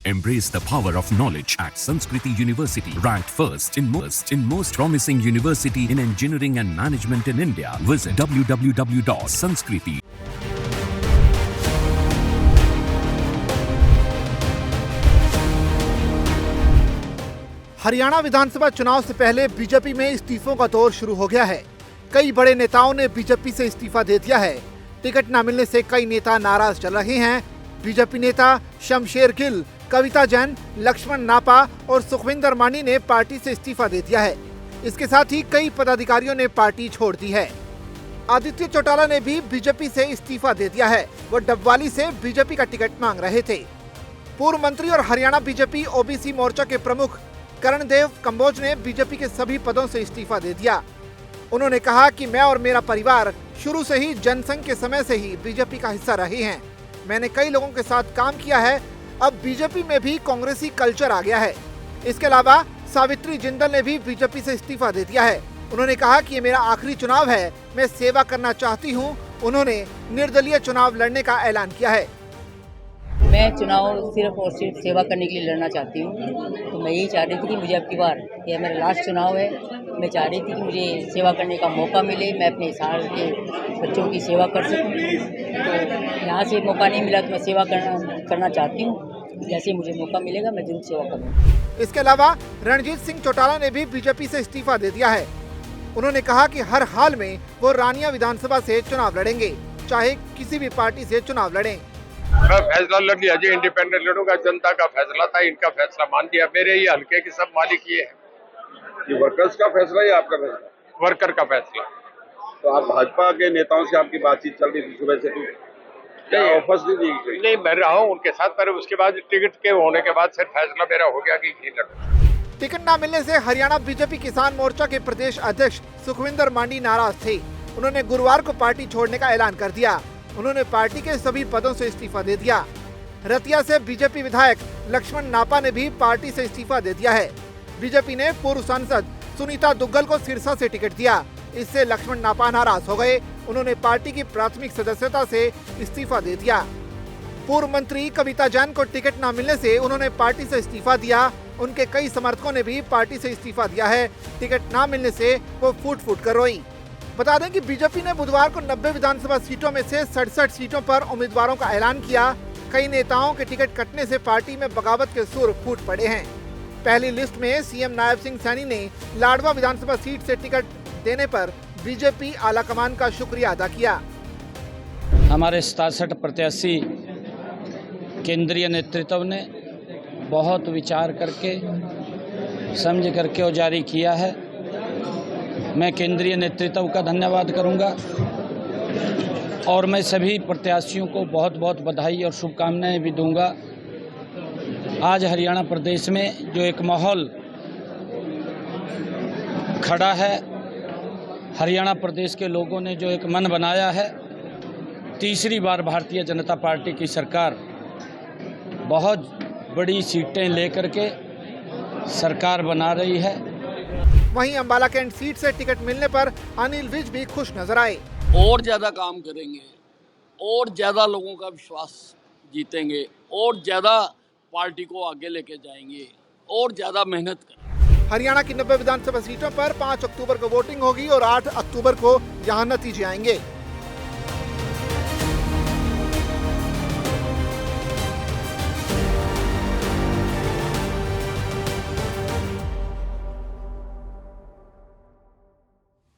Embrace the power of knowledge at Sanskriti University, ranked first in most promising university in engineering and management in India. Visit www.sanskriti. Haryana विधानसभा चुनाव से पहले BJP में इस्तीफों का दौर शुरू हो गया है। कई बड़े नेताओं ने बीजेपी से इस्तीफा दे दिया है। टिकट न मिलने से कई नेता नाराज चल रहे हैं। बीजेपी नेता शमशेर गिल, कविता जैन, लक्ष्मण नापा और सुखविंदर मानी ने पार्टी से इस्तीफा दे दिया है। इसके साथ ही कई पदाधिकारियों ने पार्टी छोड़ दी है। आदित्य चौटाला ने भी बीजेपी से इस्तीफा दे दिया है। वो डबवाली से बीजेपी का टिकट मांग रहे थे। पूर्व मंत्री और हरियाणा बीजेपी ओबीसी मोर्चा के प्रमुख करणदेव कंबोज ने बीजेपी के सभी पदों से इस्तीफा दे दिया। उन्होंने कहा कि मैं और मेरा परिवार शुरू से ही जनसंघ के समय से ही बीजेपी का हिस्सा रहे हैं। मैंने कई लोगों के साथ काम किया है। अब बीजेपी में भी कांग्रेसी कल्चर आ गया है। इसके अलावा सावित्री जिंदल ने भी बीजेपी से इस्तीफा दे दिया है। उन्होंने कहा कि ये मेरा आखिरी चुनाव है, मैं सेवा करना चाहती हूँ। उन्होंने निर्दलीय चुनाव लड़ने का ऐलान किया है। मैं चुनाव सिर्फ और सिर्फ सेवा करने के लिए लड़ना चाहती हूँ। तो मैं यही चाह रही थी कि मुझे अब की बार, यह मेरा लास्ट चुनाव है, मैं चाह रही थी कि मुझे सेवा करने का मौका मिले, मैं अपने हिसाब के बच्चों की सेवा कर सकूँ। तो यहाँ से मौका नहीं मिला तो मैं सेवा करना चाहती हूँ। जैसे मुझे मौका मिलेगा मैं जरूर सेवा करूँगा। इसके अलावा रणजीत सिंह चौटाला ने भी बीजेपी से इस्तीफा दे दिया है। उन्होंने कहा कि हर हाल में वो रानिया विधानसभा से चुनाव लड़ेंगे, चाहे किसी भी पार्टी से चुनाव लड़ें। मैं फैसला लड़ लिया जी, इंडिपेंडेंट लड़ूंगा। जनता का फैसला था, इनका फैसला मान दिया। मेरे ही हल्के के सब मालिक ये है। ये वर्कर्स का फैसला या आपका फैसला? वर्कर का फैसला। तो आप भाजपा के नेताओं से आपकी बातचीत चल रही थी सुबह से? क्या ऑफर्स नहीं दी? नहीं, मैं रहा हूँ उनके साथ, पर उसके बाद टिकट के होने के बाद सिर्फ फैसला मेरा हो गया कि नहीं लड़ूंगा। टिकट न मिलने से हरियाणा बीजेपी किसान मोर्चा के प्रदेश अध्यक्ष सुखविंदर मानी नाराज थे। उन्होंने गुरुवार को पार्टी छोड़ने का ऐलान कर दिया। उन्होंने पार्टी के सभी पदों से इस्तीफा दे दिया। रतिया से बीजेपी विधायक लक्ष्मण नापा ने भी पार्टी से इस्तीफा दे दिया है। बीजेपी ने पूर्व सांसद सुनीता दुग्गल को सिरसा से टिकट दिया। इससे लक्ष्मण नापा नाराज हो गए। उन्होंने पार्टी की प्राथमिक सदस्यता से इस्तीफा दे दिया। पूर्व मंत्री कविता जैन को टिकट न मिलने से उन्होंने पार्टी से इस्तीफा दिया। उनके कई समर्थकों ने भी पार्टी से इस्तीफा दिया है। टिकट न मिलने से वो फूट फूट कर रोई। बता दें कि बीजेपी ने बुधवार को 90 विधानसभा सीटों में से 67 सीटों पर उम्मीदवारों का ऐलान किया। कई नेताओं के टिकट कटने से पार्टी में बगावत के सुर फूट पड़े हैं। पहली लिस्ट में सीएम नायब सिंह सैनी ने लाडवा विधानसभा सीट से टिकट देने पर बीजेपी आलाकमान का शुक्रिया अदा किया। हमारे 67 प्रत्याशी केंद्रीय नेतृत्व ने बहुत विचार करके समझ करके वो जारी किया है। मैं केंद्रीय नेतृत्व का धन्यवाद करूंगा और मैं सभी प्रत्याशियों को बहुत बहुत बधाई और शुभकामनाएं भी दूंगा। आज हरियाणा प्रदेश में जो एक माहौल खड़ा है, हरियाणा प्रदेश के लोगों ने जो एक मन बनाया है, तीसरी बार भारतीय जनता पार्टी की सरकार बहुत बड़ी सीटें लेकर के सरकार बना रही है। वहीं अंबाला कैंट सीट से टिकट मिलने पर अनिल विज भी खुश नजर आए। और ज्यादा काम करेंगे, और ज्यादा लोगों का विश्वास जीतेंगे, और ज्यादा पार्टी को आगे लेके जाएंगे, और ज्यादा मेहनत करेंगे। हरियाणा की 90 विधानसभा सीटों पर 5 अक्टूबर को वोटिंग होगी और 8 अक्टूबर को यहां नतीजे आएंगे।